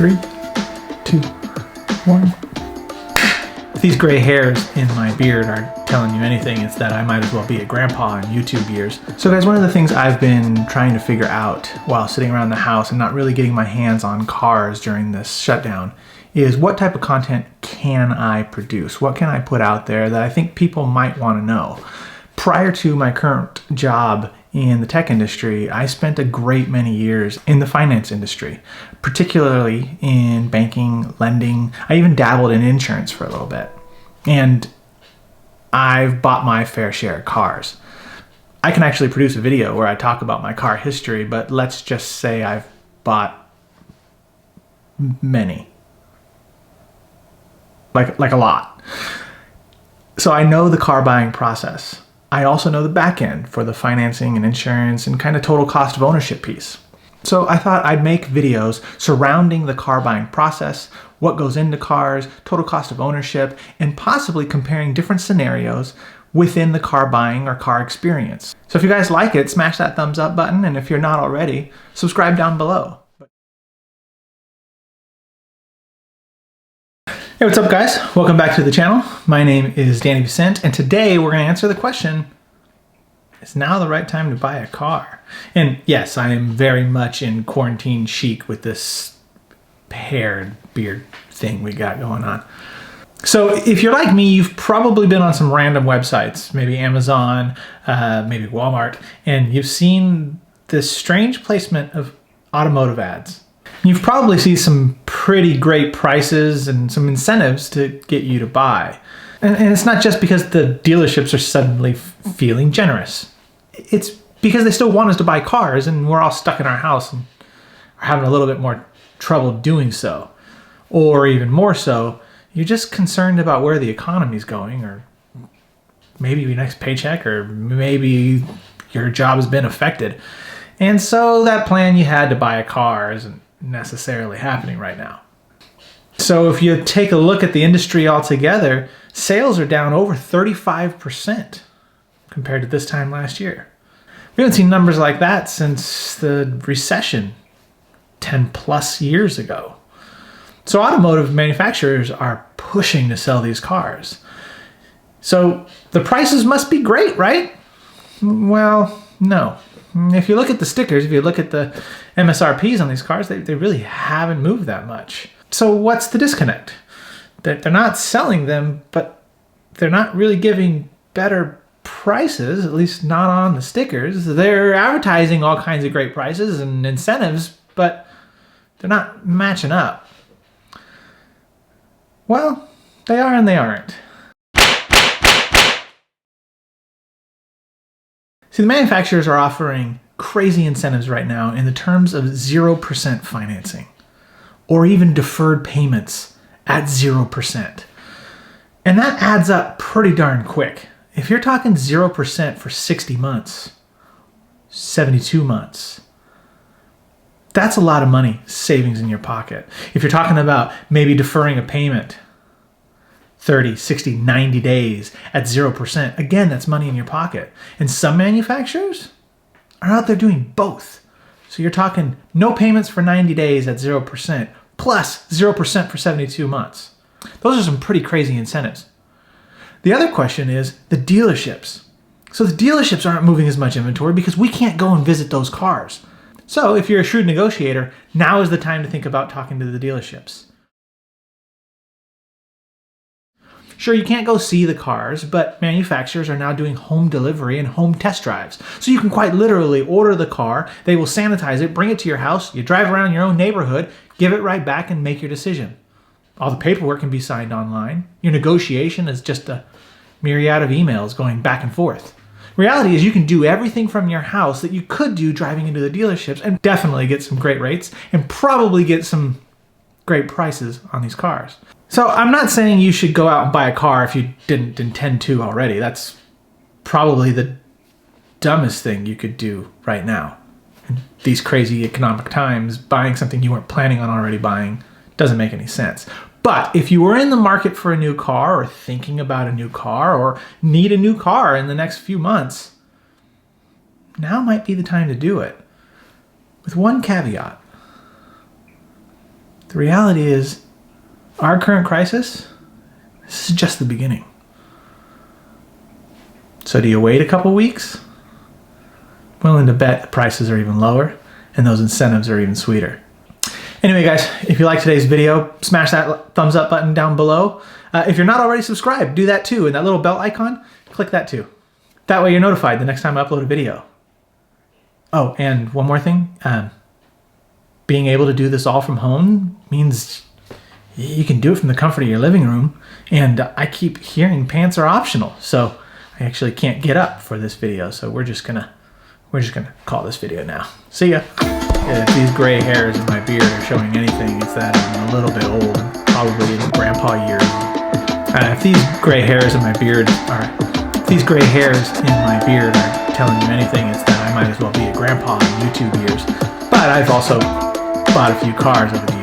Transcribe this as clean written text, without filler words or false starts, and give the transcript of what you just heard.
3, 2, 1. If these gray hairs in my beard are telling you anything, it's that I might as well be a grandpa in YouTube years. So guys, one of the things I've been trying to figure out while sitting around the house and not really getting my hands on cars during this shutdown is what type of content can I produce? What can I put out there that I think people might want to know? Prior to my current job in the tech industry, I spent a great many years in the finance industry, particularly in banking, lending. I even dabbled in insurance for a little bit. And I've bought my fair share of cars. I can actually produce a video where I talk about my car history, but let's just say I've bought many. Like a lot. So I know the car buying process. I also know the back end for the financing and insurance and kind of total cost of ownership piece. So I thought I'd make videos surrounding the car buying process, what goes into cars, total cost of ownership, and possibly comparing different scenarios within the car buying or car experience. So if you guys like it, smash that thumbs up button, and if you're not already, subscribe down below. Hey, what's up guys? Welcome back to the channel. My name is Danny Vicente, and today we're going to answer the question, is now the right time to buy a car? And yes, I am very much in quarantine chic with this hair beard thing we got going on. So if you're like me, you've probably been on some random websites, maybe Amazon, maybe Walmart, and you've seen this strange placement of automotive ads. You've probably seen some pretty great prices and some incentives to get you to buy. And it's not just because the dealerships are suddenly feeling generous. It's because they still want us to buy cars, and we're all stuck in our house and are having a little bit more trouble doing so. Or even more so, you're just concerned about where the economy's going, or maybe your next paycheck, or maybe your job has been affected. And so that plan you had to buy a car isn't necessarily happening right now. So if you take a look at the industry altogether, sales are down over 35% compared to this time last year. We haven't seen numbers like that since the recession 10 plus years ago. So automotive manufacturers are pushing to sell these cars. So the prices must be great, right? Well, no. If you look at the stickers, if you look at the MSRPs on these cars, they really haven't moved that much. So what's the disconnect? They're not selling them, but they're not really giving better prices, at least not on the stickers. They're advertising all kinds of great prices and incentives, but they're not matching up. Well, they are and they aren't. See, the manufacturers are offering crazy incentives right now in the terms of 0% financing, or even deferred payments at 0%. And that adds up pretty darn quick. If you're talking 0% for 60 months, 72 months, that's a lot of money savings in your pocket. If you're talking about maybe deferring a payment 30, 60, 90 days at 0%. Again, that's money in your pocket. And some manufacturers are out there doing both. So you're talking no payments for 90 days at 0%, plus 0% for 72 months. Those are some pretty crazy incentives. The other question is the dealerships. So the dealerships aren't moving as much inventory because we can't go and visit those cars. So if you're a shrewd negotiator, now is the time to think about talking to the dealerships. Sure, you can't go see the cars, but manufacturers are now doing home delivery and home test drives. So you can quite literally order the car, they will sanitize it, bring it to your house, you drive around your own neighborhood, give it right back, and make your decision. All the paperwork can be signed online. Your negotiation is just a myriad of emails going back and forth. Reality is you can do everything from your house that you could do driving into the dealerships and definitely get some great rates and probably get some great prices on these cars. So I'm not saying you should go out and buy a car if you didn't intend to already. That's probably the dumbest thing you could do right now. In these crazy economic times, buying something you weren't planning on already buying doesn't make any sense. But if you were in the market for a new car or thinking about a new car or need a new car in the next few months, now might be the time to do it. With one caveat. The reality is, our current crisis, this is just the beginning. So do you wait a couple weeks? Willing to bet the prices are even lower and those incentives are even sweeter. Anyway, guys, if you like today's video, smash that thumbs up button down below. If you're not already subscribed, do that too. And that little bell icon, click that too. That way you're notified the next time I upload a video. Oh, and one more thing. Being able to do this all from home means you can do it from the comfort of your living room. And I keep hearing pants are optional. So I actually can't get up for this video. So we're just gonna call this video now. See ya. If these gray hairs in my beard are showing anything, it's that I'm a little bit old, probably in grandpa years. If these gray hairs in my beard are telling you anything, it's that I might as well be a grandpa in YouTube years. But I've also bought a few cars over the years.